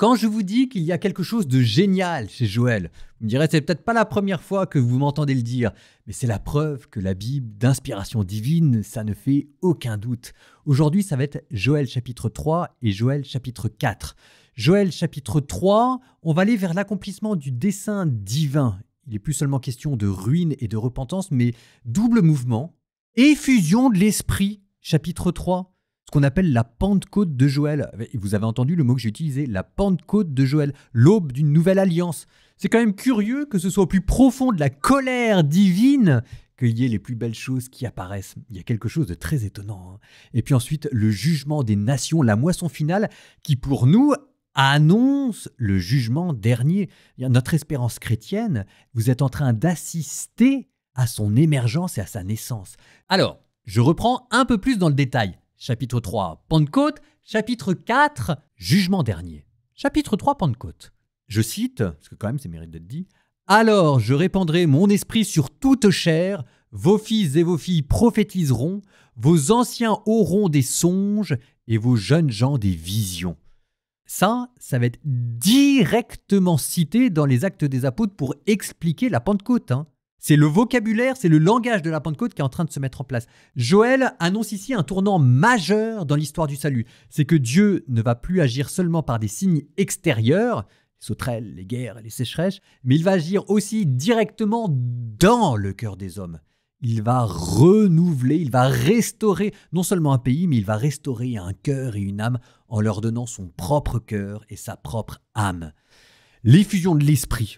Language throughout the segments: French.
Quand je vous dis qu'il y a quelque chose de génial chez Joël, vous me direz c'est peut-être pas la première fois que vous m'entendez le dire, mais c'est la preuve que la Bible d'inspiration divine, ça ne fait aucun doute. Aujourd'hui, ça va être Joël chapitre 3 et Joël chapitre 4. Joël chapitre 3, on va aller vers l'accomplissement du dessein divin. Il n'est plus seulement question de ruine et de repentance, mais double mouvement. Effusion de l'esprit, chapitre 3. Ce qu'on appelle la Pentecôte de Joël. Vous avez entendu le mot que j'ai utilisé, la Pentecôte de Joël, l'aube d'une nouvelle alliance. C'est quand même curieux que ce soit au plus profond de la colère divine qu'il y ait les plus belles choses qui apparaissent. Il y a quelque chose de très étonnant. Et puis ensuite, le jugement des nations, la moisson finale, qui pour nous annonce le jugement dernier. Notre espérance chrétienne, vous êtes en train d'assister à son émergence et à sa naissance. Alors, je reprends un peu plus dans le détail. Chapitre 3, Pentecôte. Chapitre 4, Jugement dernier. Chapitre 3, Pentecôte. Je cite, parce que quand même c'est mérite d'être dit, « Alors je répandrai mon esprit sur toute chair, vos fils et vos filles prophétiseront, vos anciens auront des songes et vos jeunes gens des visions. » Ça va être directement cité dans les Actes des Apôtres pour expliquer la Pentecôte. C'est le vocabulaire, c'est le langage de la Pentecôte qui est en train de se mettre en place. Joël annonce ici un tournant majeur dans l'histoire du salut. C'est que Dieu ne va plus agir seulement par des signes extérieurs, les sauterelles, les guerres, les sécheresses, mais il va agir aussi directement dans le cœur des hommes. Il va renouveler, il va restaurer non seulement un pays, mais il va restaurer un cœur et une âme en leur donnant son propre cœur et sa propre âme. L'effusion de l'esprit.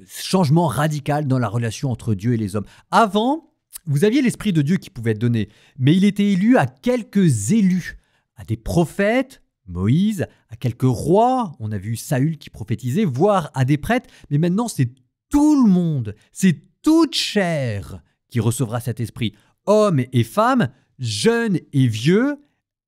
Changement radical dans la relation entre Dieu et les hommes. Avant, vous aviez l'Esprit de Dieu qui pouvait être donné, mais il était élu à quelques élus, à des prophètes, Moïse, à quelques rois, on a vu Saül qui prophétisait, voire à des prêtres, mais maintenant c'est tout le monde, c'est toute chair qui recevra cet esprit, hommes et femmes, jeunes et vieux,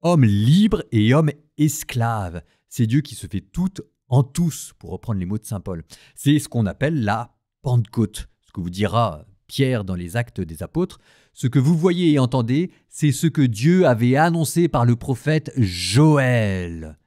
hommes libres et hommes esclaves. C'est Dieu qui se fait tout en tous, pour reprendre les mots de saint Paul. C'est ce qu'on appelle la Pentecôte. Ce que vous dira Pierre dans les Actes des Apôtres. Ce que vous voyez et entendez, c'est ce que Dieu avait annoncé par le prophète Joël.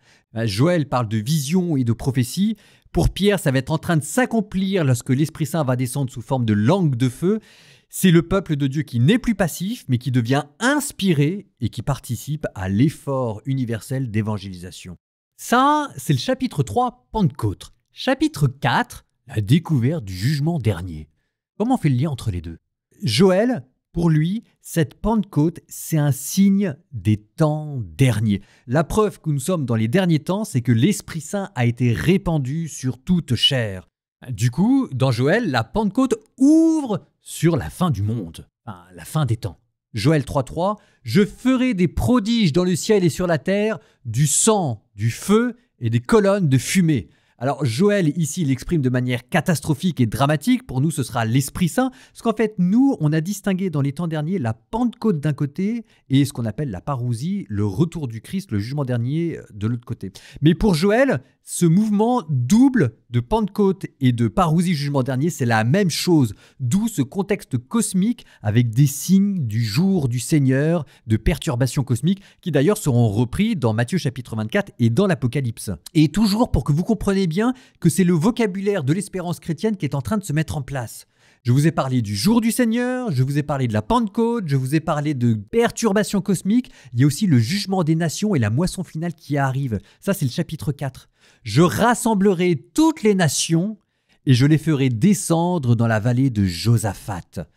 Joël parle de vision et de prophétie. Pour Pierre, ça va être en train de s'accomplir lorsque l'Esprit Saint va descendre sous forme de langue de feu. C'est le peuple de Dieu qui n'est plus passif, mais qui devient inspiré et qui participe à l'effort universel d'évangélisation. Ça, c'est le chapitre 3, Pentecôte. Chapitre 4, la découverte du jugement dernier. Comment on fait le lien entre les deux? Joël, pour lui, cette Pentecôte, c'est un signe des temps derniers. La preuve que nous sommes dans les derniers temps, c'est que l'Esprit Saint a été répandu sur toute chair. Du coup, dans Joël, la Pentecôte ouvre sur la fin du monde, la fin des temps. Joël 3.3, « Je ferai des prodiges dans le ciel et sur la terre, du sang, du feu et des colonnes de fumée. » Alors Joël, ici, il exprime de manière catastrophique et dramatique. Pour nous, ce sera l'Esprit Saint. Parce qu'en fait, nous, on a distingué dans les temps derniers la Pentecôte d'un côté et ce qu'on appelle la parousie, le retour du Christ, le jugement dernier de l'autre côté. Mais pour Joël, ce mouvement double de Pentecôte et de parousie, jugement dernier, c'est la même chose. D'où ce contexte cosmique avec des signes du jour du Seigneur, de perturbations cosmiques, qui d'ailleurs seront repris dans Matthieu chapitre 24 et dans l'Apocalypse. Et toujours pour que vous compreniez bien que c'est le vocabulaire de l'espérance chrétienne qui est en train de se mettre en place. Je vous ai parlé du jour du Seigneur, je vous ai parlé de la Pentecôte, je vous ai parlé de perturbations cosmiques. Il y a aussi le jugement des nations et la moisson finale qui arrive. Ça, c'est le chapitre 4. Je rassemblerai toutes les nations et je les ferai descendre dans la vallée de Josaphat.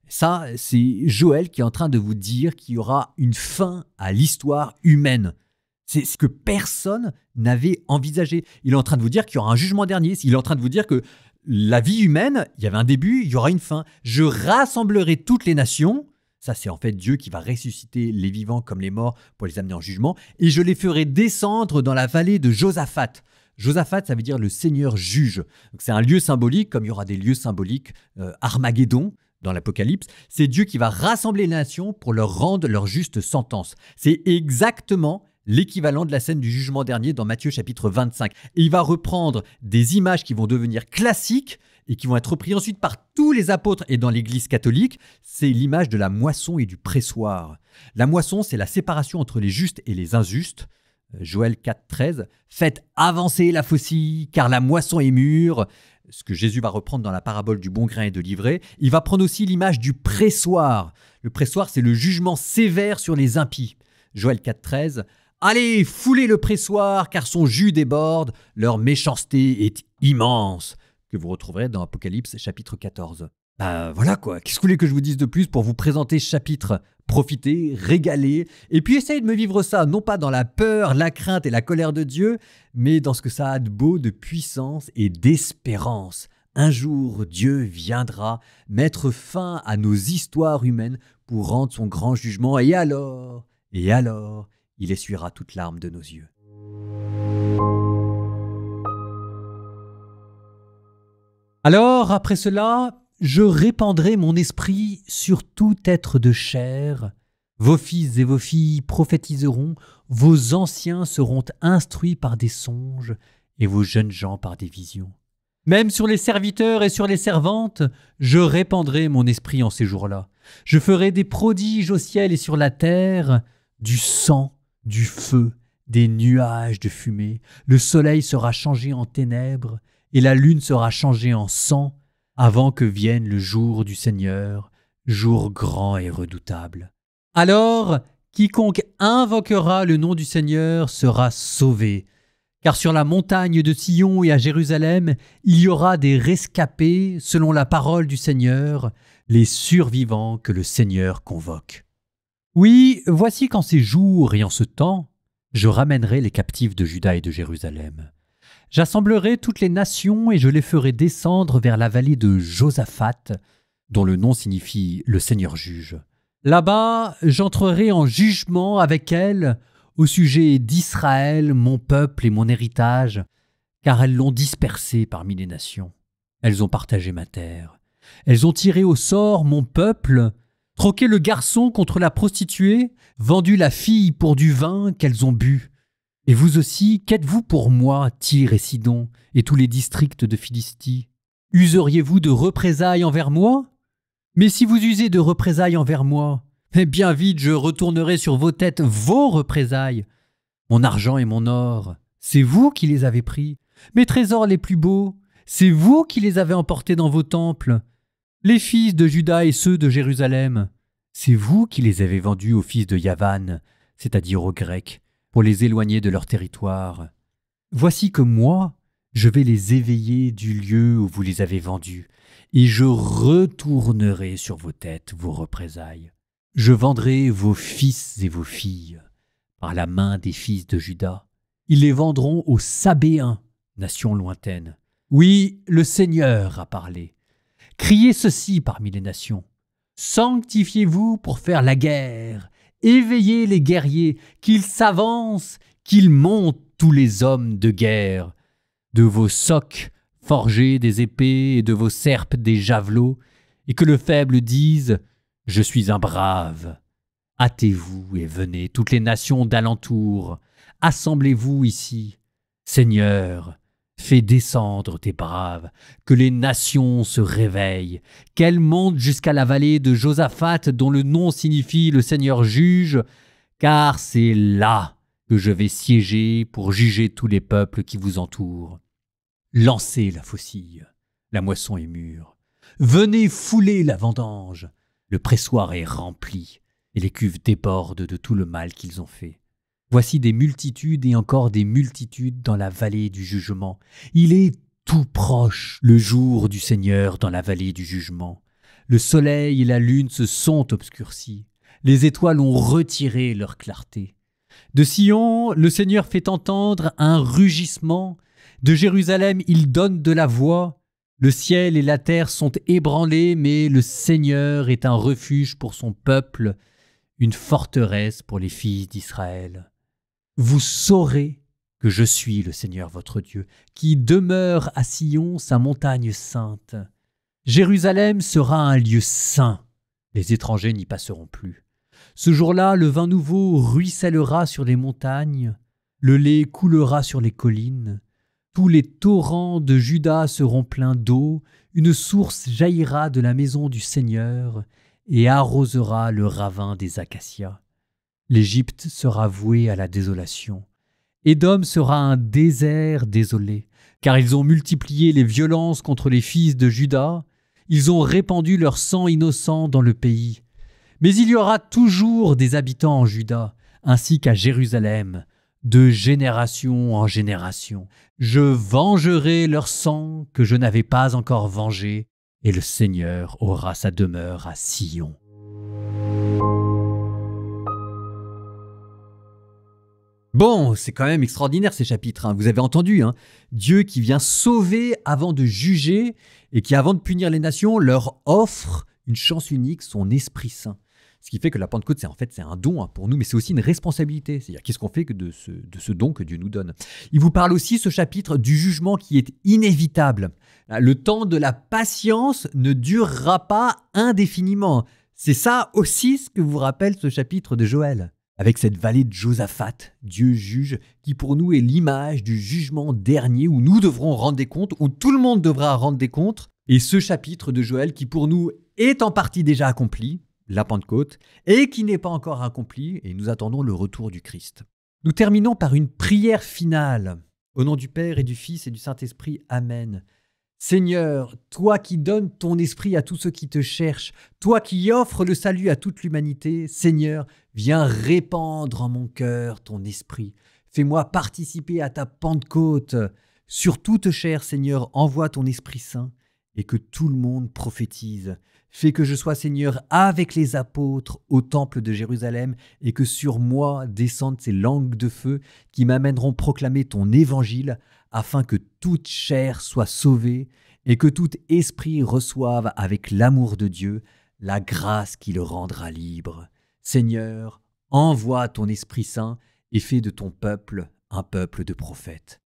Ça, c'est Joël qui est en train de vous dire qu'il y aura une fin à l'histoire humaine. C'est ce que personne n'avait envisagé. Il est en train de vous dire qu'il y aura un jugement dernier. Il est en train de vous dire que la vie humaine, il y avait un début, il y aura une fin. Je rassemblerai toutes les nations. Ça, c'est en fait Dieu qui va ressusciter les vivants comme les morts pour les amener en jugement. Et je les ferai descendre dans la vallée de Josaphat. Josaphat, ça veut dire le Seigneur juge. Donc, c'est un lieu symbolique, comme il y aura des lieux symboliques, Armageddon, dans l'Apocalypse. C'est Dieu qui va rassembler les nations pour leur rendre leur juste sentence. C'est exactement l'équivalent de la scène du jugement dernier dans Matthieu chapitre 25. Et il va reprendre des images qui vont devenir classiques et qui vont être reprises ensuite par tous les apôtres et dans l'Église catholique. C'est l'image de la moisson et du pressoir. La moisson, c'est la séparation entre les justes et les injustes. Joël 4,13, « Faites avancer la faucille, car la moisson est mûre », ce que Jésus va reprendre dans la parabole du bon grain et de l'ivraie. Il va prendre aussi l'image du pressoir. Le pressoir, c'est le jugement sévère sur les impies. Joël 4,13, « Allez, foulez le pressoir, car son jus déborde, leur méchanceté est immense », que vous retrouverez dans Apocalypse chapitre 14. Voilà quoi, qu'est-ce que vous voulez que je vous dise de plus pour vous présenter ce chapitre? Profitez, régalez, et puis essayez de me vivre ça, non pas dans la peur, la crainte et la colère de Dieu, mais dans ce que ça a de beau, de puissance et d'espérance. Un jour, Dieu viendra mettre fin à nos histoires humaines pour rendre son grand jugement, et alors, il essuiera toute larme de nos yeux. Alors, après cela, je répandrai mon esprit sur tout être de chair. Vos fils et vos filles prophétiseront, vos anciens seront instruits par des songes, et vos jeunes gens par des visions. Même sur les serviteurs et sur les servantes, je répandrai mon esprit en ces jours-là. Je ferai des prodiges au ciel et sur la terre, du sang, du feu, des nuages de fumée. Le soleil sera changé en ténèbres, et la lune sera changée en sang, avant que vienne le jour du Seigneur, jour grand et redoutable. Alors, quiconque invoquera le nom du Seigneur sera sauvé, car sur la montagne de Sion et à Jérusalem, il y aura des rescapés selon la parole du Seigneur, les survivants que le Seigneur convoque. Oui, voici qu'en ces jours et en ce temps, je ramènerai les captifs de Juda et de Jérusalem. J'assemblerai toutes les nations et je les ferai descendre vers la vallée de Josaphat, dont le nom signifie « le Seigneur juge ». Là-bas, j'entrerai en jugement avec elles au sujet d'Israël, mon peuple et mon héritage, car elles l'ont dispersé parmi les nations. Elles ont partagé ma terre. Elles ont tiré au sort mon peuple, troqué le garçon contre la prostituée, vendu la fille pour du vin qu'elles ont bu. Et vous aussi, qu'êtes-vous pour moi, Tyr et Sidon, et tous les districts de Philistie? Useriez-vous de représailles envers moi? Mais si vous usez de représailles envers moi, bien vite je retournerai sur vos têtes vos représailles. Mon argent et mon or, c'est vous qui les avez pris. Mes trésors les plus beaux, c'est vous qui les avez emportés dans vos temples. Les fils de Juda et ceux de Jérusalem, c'est vous qui les avez vendus aux fils de Yavan, c'est-à-dire aux Grecs, pour les éloigner de leur territoire. Voici que moi, je vais les éveiller du lieu où vous les avez vendus, et je retournerai sur vos têtes vos représailles. Je vendrai vos fils et vos filles par la main des fils de Juda. Ils les vendront aux Sabéens, nation lointaine. Oui, le Seigneur a parlé. Criez ceci parmi les nations. Sanctifiez-vous pour faire la guerre. Éveillez les guerriers, qu'ils s'avancent, qu'ils montent tous les hommes de guerre. De vos socs, forgez des épées et de vos serpes des javelots, et que le faible dise « Je suis un brave ». Hâtez-vous et venez, toutes les nations d'alentour, assemblez-vous ici. Seigneur, fais descendre tes braves, que les nations se réveillent, qu'elles montent jusqu'à la vallée de Josaphat, dont le nom signifie le Seigneur juge, car c'est là que je vais siéger pour juger tous les peuples qui vous entourent. Lancez la faucille, la moisson est mûre. Venez fouler la vendange, le pressoir est rempli, et les cuves débordent de tout le mal qu'ils ont fait. Voici des multitudes et encore des multitudes dans la vallée du jugement. Il est tout proche, le jour du Seigneur dans la vallée du jugement. Le soleil et la lune se sont obscurcis. Les étoiles ont retiré leur clarté. De Sion, le Seigneur fait entendre un rugissement. De Jérusalem, il donne de la voix. Le ciel et la terre sont ébranlés, mais le Seigneur est un refuge pour son peuple, une forteresse pour les filles d'Israël. Vous saurez que je suis le Seigneur votre Dieu, qui demeure à Sion, sa montagne sainte. Jérusalem sera un lieu saint, les étrangers n'y passeront plus. Ce jour-là, le vin nouveau ruissellera sur les montagnes, le lait coulera sur les collines. Tous les torrents de Juda seront pleins d'eau, une source jaillira de la maison du Seigneur et arrosera le ravin des acacias. L'Égypte sera vouée à la désolation, Édom sera un désert désolé, car ils ont multiplié les violences contre les fils de Juda, ils ont répandu leur sang innocent dans le pays. Mais il y aura toujours des habitants en Juda, ainsi qu'à Jérusalem, de génération en génération. Je vengerai leur sang que je n'avais pas encore vengé, et le Seigneur aura sa demeure à Sion. Bon, c'est quand même extraordinaire ces chapitres, hein. Vous avez entendu, hein. Dieu qui vient sauver avant de juger et qui, avant de punir les nations, leur offre une chance unique, son Esprit Saint. Ce qui fait que la Pentecôte, c'est un don, hein, pour nous, mais c'est aussi une responsabilité. C'est-à-dire, qu'est-ce qu'on fait de ce don que Dieu nous donne? Il vous parle aussi, ce chapitre, du jugement qui est inévitable. Le temps de la patience ne durera pas indéfiniment. C'est ça aussi ce que vous rappelle ce chapitre de Joël. Avec cette vallée de Josaphat, Dieu juge, qui pour nous est l'image du jugement dernier où nous devrons rendre des comptes, où tout le monde devra rendre des comptes. Et ce chapitre de Joël qui pour nous est en partie déjà accompli, la Pentecôte, et qui n'est pas encore accompli, et nous attendons le retour du Christ. Nous terminons par une prière finale. Au nom du Père et du Fils et du Saint-Esprit, Amen. Seigneur, toi qui donnes ton esprit à tous ceux qui te cherchent, toi qui offres le salut à toute l'humanité, Seigneur, viens répandre en mon cœur ton esprit. Fais-moi participer à ta Pentecôte. Sur toute chair, Seigneur, envoie ton Esprit Saint et que tout le monde prophétise. Fais que je sois, Seigneur, avec les apôtres au temple de Jérusalem et que sur moi descendent ces langues de feu qui m'amèneront proclamer ton évangile afin que toute chair soit sauvée et que tout esprit reçoive avec l'amour de Dieu la grâce qui le rendra libre. Seigneur, envoie ton Esprit Saint et fais de ton peuple un peuple de prophètes.